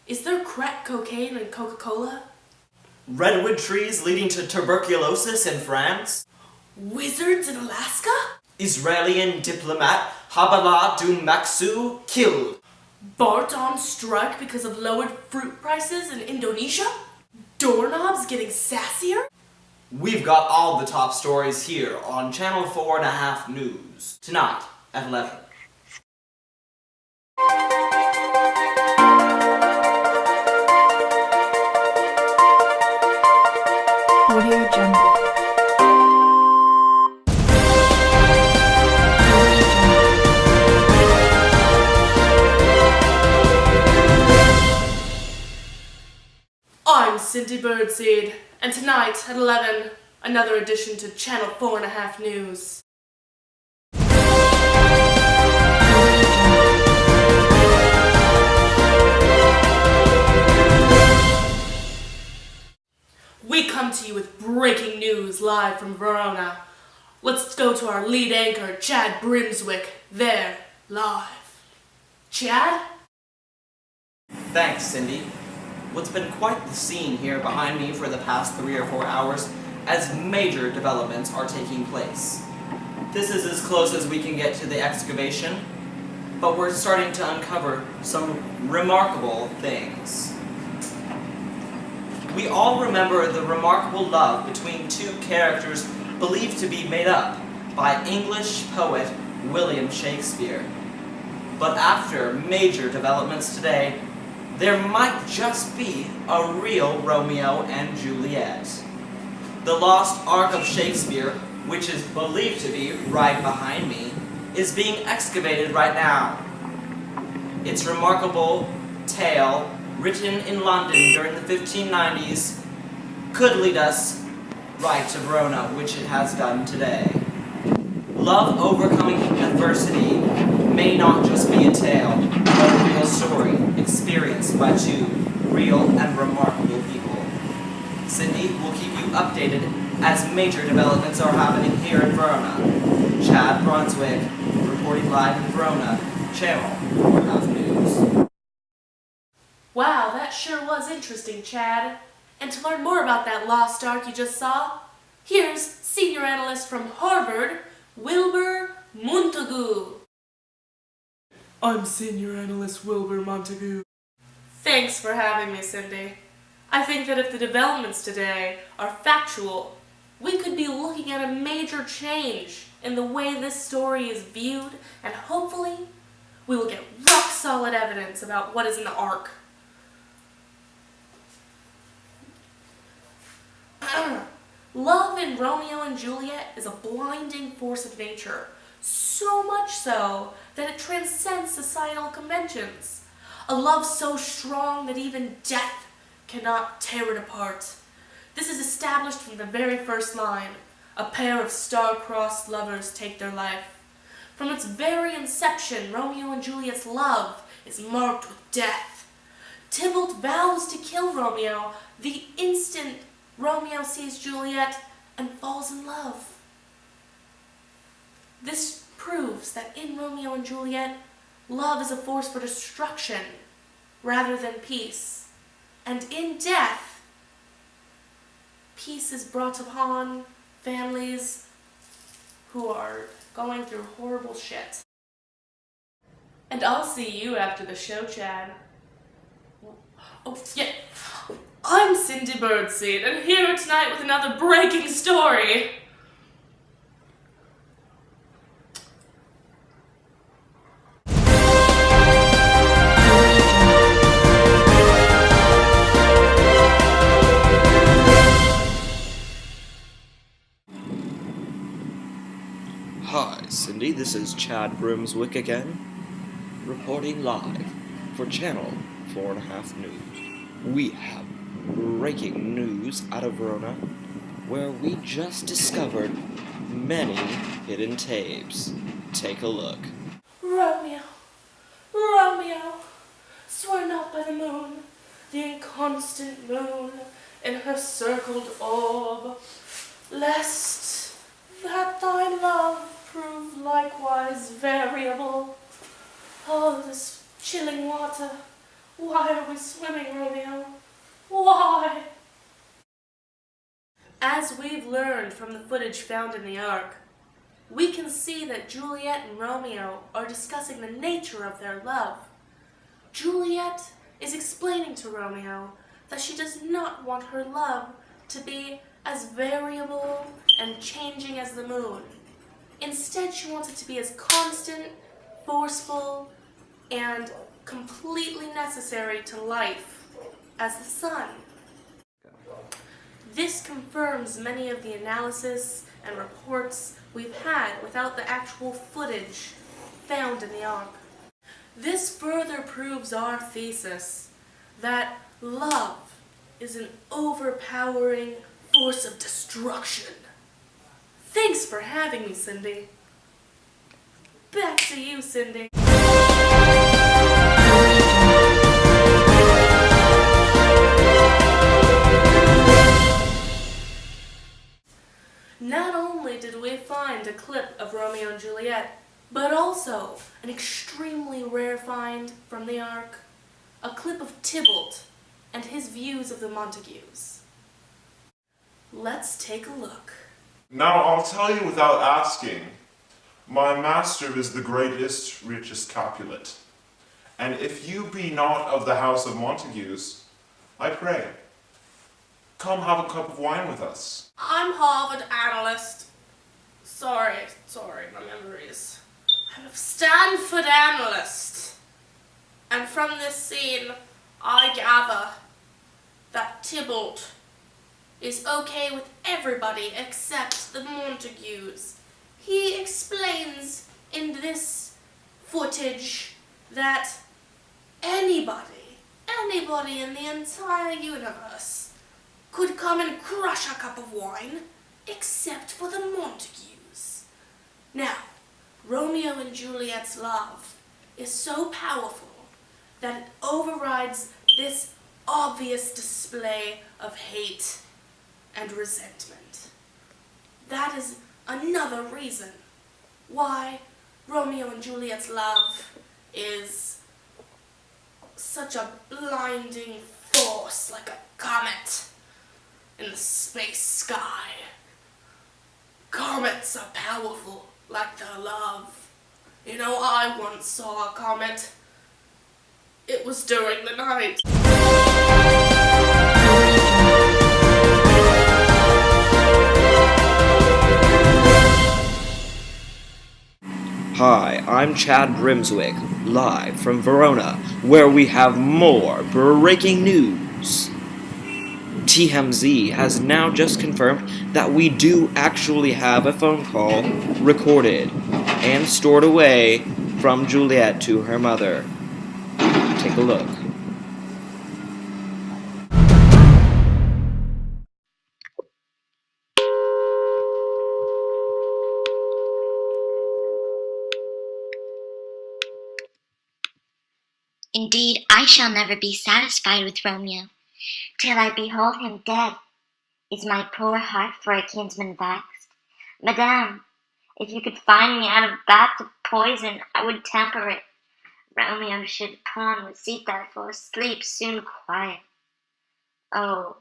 Is there crack cocaine and Coca-Cola? Redwood trees leading to tuberculosis in France? Wizards in Alaska? Israeli diplomat Habala Maksu killed. Bart on strike because of lowered fruit prices in Indonesia? Doorknobs getting sassier? We've got all the top stories here on Channel 4.5 News, tonight at 11. Audio Jungle. I'm Cindy Birdseed, and tonight at 11, another edition to Channel 4.5 News. We come to you with breaking news live from Verona. Let's go to our lead anchor, Chad Brimswick, there, live. Chad? Thanks, Cindy. What's been quite the scene here behind me for the past 3 or 4 hours as major developments are taking place. This is as close as we can get to the excavation, but we're starting to uncover some remarkable things. We all remember the remarkable love between two characters believed to be made up by English poet William Shakespeare. But after major developments today, there might just be a real Romeo and Juliet. The Lost Arc of Shakespeare, which is believed to be right behind me, is being excavated right now. Its remarkable tale, written in London during the 1590s, could lead us right to Verona, which it has done today. Love overcoming adversity may not just be a tale, but a real story experienced by two real and remarkable people. Cindy will keep you updated as major developments are happening here in Verona. Chad Brunswick, reporting live in Verona, Channel 4.5 News. Wow, that sure was interesting, Chad. And to learn more about that Lost Ark you just saw, here's senior analyst from Harvard, Wilbur Montague. I'm Senior Analyst Wilbur Montague. Thanks for having me, Cindy. I think that if the developments today are factual, we could be looking at a major change in the way this story is viewed, and hopefully we will get rock-solid evidence about what is in the Ark. Love in Romeo and Juliet is a blinding force of nature, so much so that it transcends societal conventions. A love so strong that even death cannot tear it apart. This is established from the very first line. A pair of star-crossed lovers take their life. From its very inception, Romeo and Juliet's love is marked with death. Tybalt vows to kill Romeo the instant Romeo sees Juliet and falls in love. This proves that in Romeo and Juliet, love is a force for destruction rather than peace. And in death, peace is brought upon families who are going through horrible shit. And I'll see you after the show, Chad. Oh, yeah. I'm Cindy Birdseed, and here tonight with another breaking story. Hi, Cindy, this is Chad Brimswick again, reporting live for Channel 4.5 News. We have breaking news out of Verona, where we just discovered many hidden tapes. Take a look. Romeo, Romeo, swear not by the moon, the inconstant moon in her circled orb, lest that thy love prove likewise variable. Oh, this chilling water, Why are we swimming, Romeo? Why? As we've learned from the footage found in the Ark, we can see that Juliet and Romeo are discussing the nature of their love. Juliet is explaining to Romeo that she does not want her love to be as variable and changing as the moon. Instead, she wants it to be as constant, forceful, and completely necessary to life as the sun. This confirms many of the analysis and reports we've had without the actual footage found in the Ark. This further proves our thesis that love is an overpowering force of destruction. Thanks for having me, Cindy. Back to you, Cindy. Not only did we find a clip of Romeo and Juliet, but also an extremely rare find from the Ark, a clip of Tybalt and his views of the Montagues. Let's take a look. Now I'll tell you without asking, my master is the greatest, richest Capulet, and if you be not of the house of Montagues, I pray, come have a cup of wine with us. I'm Harvard analyst. Sorry, my memories. I'm a Stanford analyst. And from this scene, I gather that Tybalt is okay with everybody except the Montagues. He explains in this footage that anybody in the entire universe could come and crush a cup of wine except for the Montagues. Now, Romeo and Juliet's love is so powerful that it overrides this obvious display of hate and resentment. That is another reason why Romeo and Juliet's love is such a blinding force, like a comet in the space sky. Comets are powerful like their love. You know, I once saw a comet. It was during the night. Hi, I'm Chad Brimswick, live from Verona, where we have more breaking news. TMZ has now just confirmed that we do actually have a phone call recorded and stored away from Juliet to her mother. Take a look. Indeed, I shall never be satisfied with Romeo, till I behold him dead. Is my poor heart for a kinsman vexed? Madame, if you could find me out of bath of poison, I would temper it. Romeo should pawn with Sita for sleep soon quiet. Oh.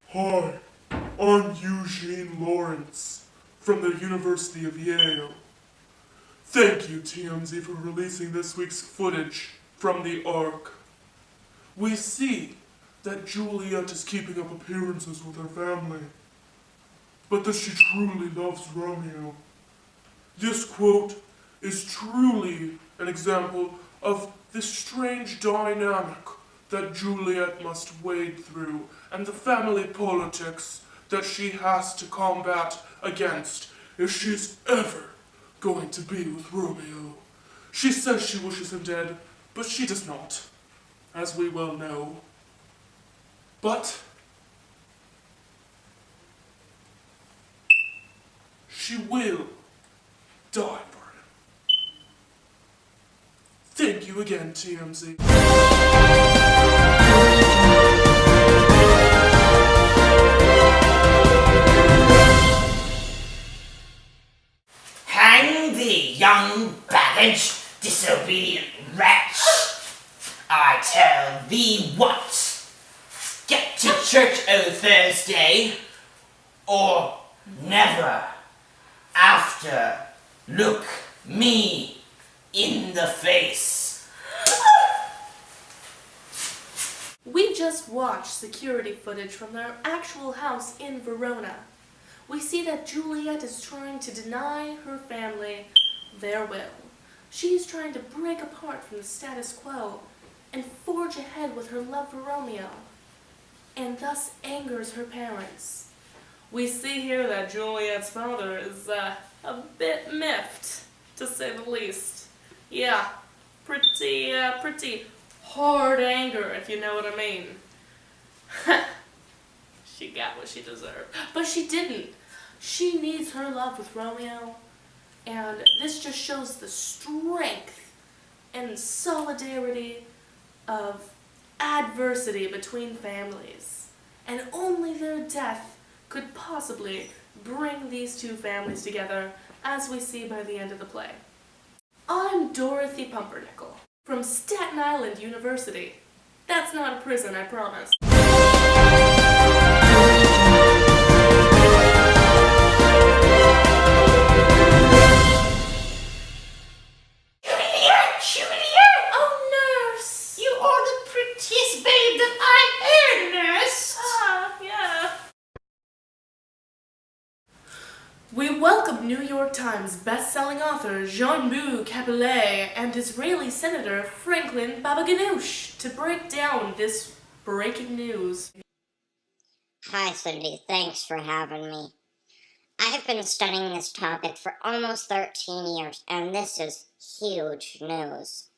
Hi, I'm Eugene Lawrence from the University of Yale. Thank you, TMZ, for releasing this week's footage from the Ark. We see that Juliet is keeping up appearances with her family, but that she truly loves Romeo. This quote is truly an example of this strange dynamic that Juliet must wade through and the family politics that she has to combat against if she's ever going to be with Romeo. She says she wishes him dead, but she does not, as we well know. But she will die for him. Thank you again, TMZ. Hang thee, young baggage! disobedient wretch! I tell thee what! Get to church o' Thursday, or never after look me in the face. We just watched security footage from their actual house in Verona. We see that Juliet is trying to deny her family their will. She's trying to break apart from the status quo and forge ahead with her love for Romeo, and thus angers her parents. We see here that Juliet's father is a bit miffed, to say the least. Yeah, pretty hard anger, if you know what I mean. She got what she deserved. But she didn't. She needs her love with Romeo, and this just shows the strength and solidarity of adversity between families. And only their death could possibly bring these two families together, as we see by the end of the play. I'm Dorothy Pumpernickel from Staten Island University. That's not a prison, I promise. Juliet! Oh, nurse! You are the prettiest babe that I ever nursed! Yeah. We welcome New York Times best-selling author Jean-Louis Capelet and Israeli Senator Franklin Babaganoush to break down this breaking news. Hi, Cindy. Thanks for having me. I've been studying this topic for almost 13 years, and this is huge news.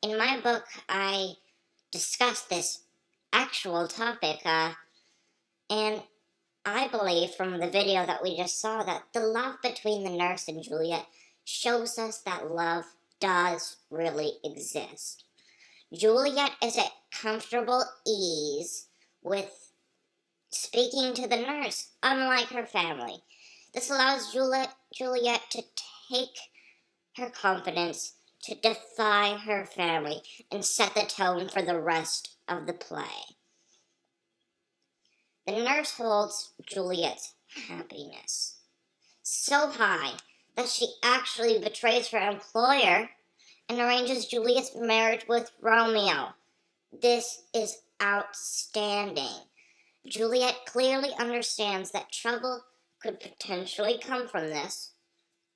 In my book, I discuss this actual topic, and I believe from the video that we just saw that the love between the nurse and Juliet shows us that love does really exist. Juliet is at comfortable ease with speaking to the nurse, unlike her family. This allows Juliet to take her confidence to defy her family and set the tone for the rest of the play. The nurse holds Juliet's happiness so high that she actually betrays her employer and arranges Juliet's marriage with Romeo. This is outstanding. Juliet clearly understands that trouble could potentially come from this,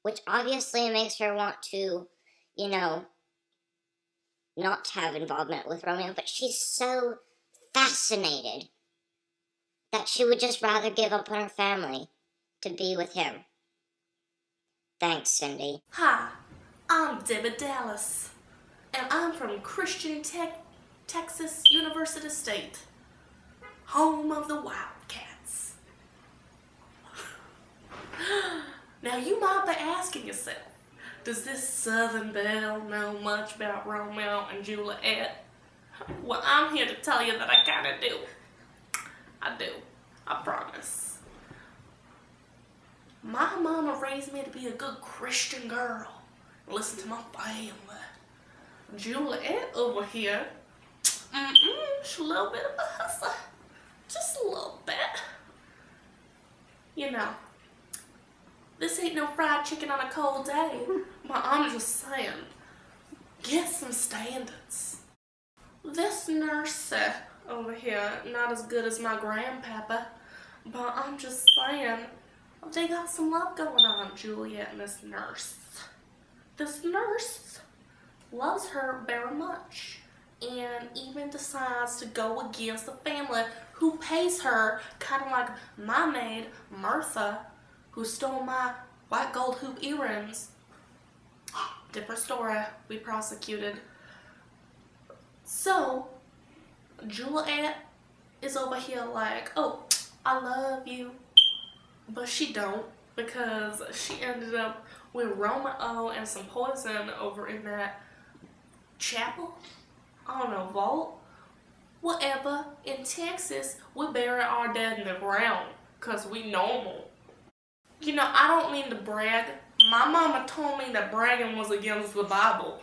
which obviously makes her want to, not have involvement with Romeo, but she's so fascinated that she would just rather give up on her family to be with him. Thanks, Cindy. Hi, I'm Debbie Dallas, and I'm from Christian Texas University State, home of the Wildcats. Now you might be asking yourself, does this Southern Belle know much about Romeo and Juliet? Well, I'm here to tell you that I kinda do. I do. I promise. My mama raised me to be a good Christian girl. Listen to my family. Juliet over here, she's a little bit of a hustler. Just a little bit. This ain't no fried chicken on a cold day. But I'm just saying, get some standards. This nurse over here, not as good as my grandpapa, but I'm just saying, they got some love going on, Juliet and this nurse. This nurse loves her very much and even decides to go against the family who pays her, kind of like my maid, Martha, who stole my white gold hoop earrings. Different story, we prosecuted. So, Juliet is over here like, oh, I love you. But she don't, because she ended up with Romeo and some poison over in that chapel. I don't know, vault. Whatever. In Texas, we bury our dead in the ground, because we normal. I don't mean to brag. My mama told me that bragging was against the Bible.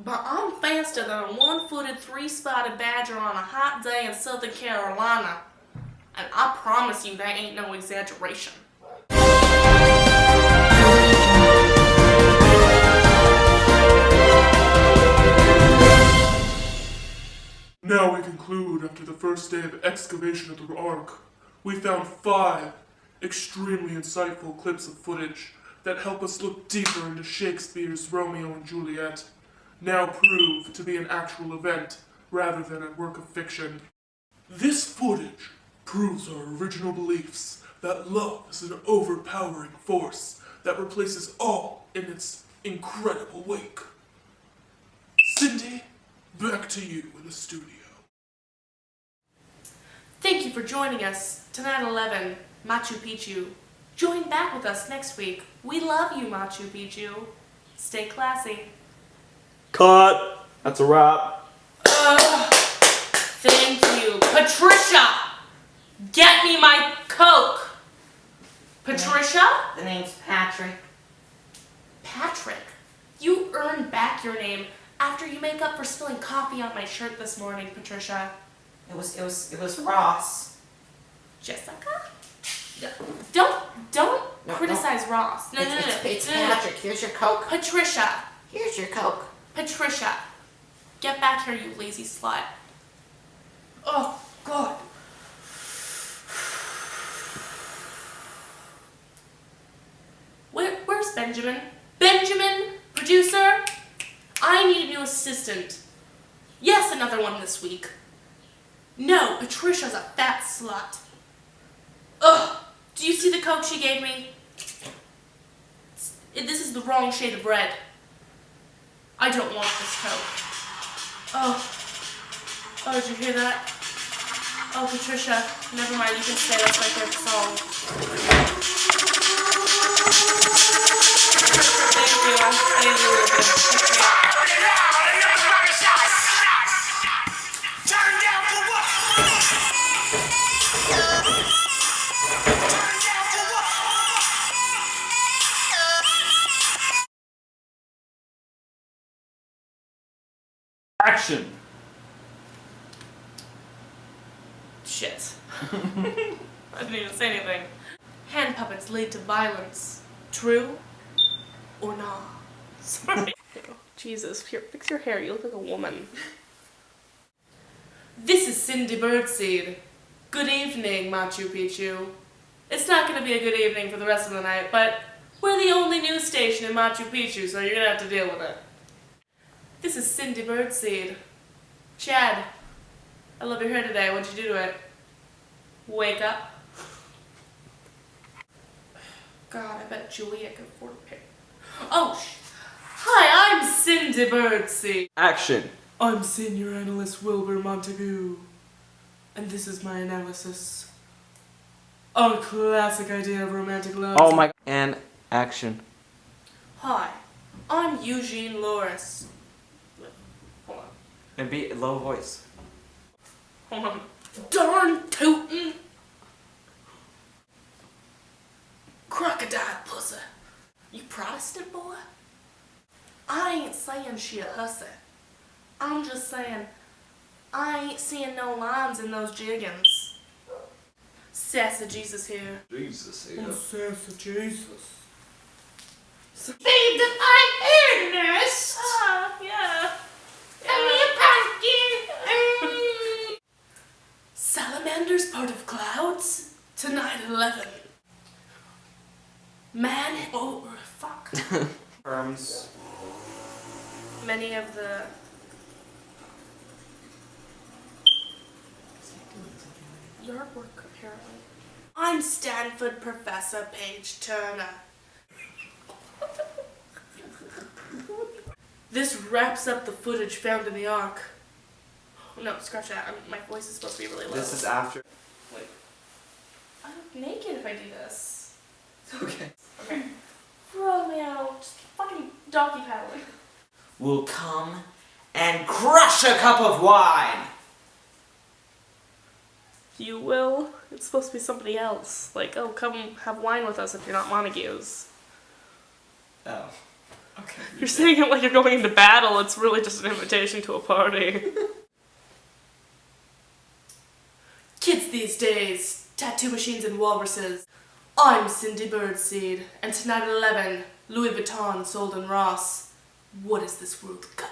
But I'm faster than a one-footed, three-spotted badger on a hot day in Southern Carolina. And I promise you that ain't no exaggeration. Now we conclude after the first day of excavation of the Ark. We found 5 extremely insightful clips of footage that help us look deeper into Shakespeare's Romeo and Juliet, now proved to be an actual event rather than a work of fiction. This footage proves our original beliefs that love is an overpowering force that replaces all in its incredible wake. Cindy, back to you in the studio. Thank you for joining us tonight 11, Machu Picchu. Join back with us next week. We love you, Machu Picchu. Stay classy. Cut! That's a wrap. Thank you. Patricia! Get me my Coke! Patricia? The name's Patrick. Patrick, you earned back your name after you make up for spilling coffee on my shirt this morning, Patricia. It was Ross. Jessica? Don't No, criticize Ross. No. It's Patrick. Here's your Coke. Patricia. Here's your Coke. Patricia. Get back here, you lazy slut. Oh, God. Where's Benjamin? Benjamin, producer? I need a new assistant. Yes, another one this week. No, Patricia's a fat slut. Ugh, do you see the Coke she gave me? This is the wrong shade of red. I don't want this Coke. Oh, did you hear that? Oh, Patricia, never mind, you can stay, that's my favorite song. Thank you, I need a little bit. Action! Shit. I didn't even say anything. Hand puppets lead to violence. True or not? Sorry. Jesus, here, fix your hair. You look like a woman. This is Cindy Birdseed. Good evening, Machu Picchu. It's not going to be a good evening for the rest of the night, but we're the only news station in Machu Picchu, so you're going to have to deal with it. This is Cindy Birdseed. Chad, I love your hair today. What'd you do to it? Wake up. God, I bet Juliet could afford a pair. Oh, hi, I'm Cindy Birdseed. Action! I'm Senior Analyst Wilbur Montague, and this is my analysis on a classic idea of romantic love. Oh my... And action. Hi, I'm Eugene Loris. Hold on. And be low voice. Hold on. Darn tootin'! Crocodile pussy. You Protestant boy? I ain't saying she a hussy. I'm just saying I ain't seeing no lines in those jiggins. Sassy Jesus here. Jesus, Oh, sassy Jesus. Babe, that I'm air nurse. Ah, yeah. Give me a pumpkin. Salamanders part of clouds? Tonight 11. Man, oh, fuck. Terms. Many of the... Yard work, apparently. I'm Stanford Professor Paige Turner. This wraps up the footage found in the Ark. No, scratch that. My voice is supposed to be really low. This is after. Wait. I look naked if I do this. Okay. Okay. Romeo, just fucking donkey paddling. Will come and crush a cup of wine! You will? It's supposed to be somebody else. Like, oh, come have wine with us if you're not Montagues. Oh. Okay. You're saying it like you're going into battle. It's really just an invitation to a party. Kids these days, tattoo machines and walruses. I'm Cindy Birdseed, and tonight at 11, Louis Vuitton sold in Ross. What is this world got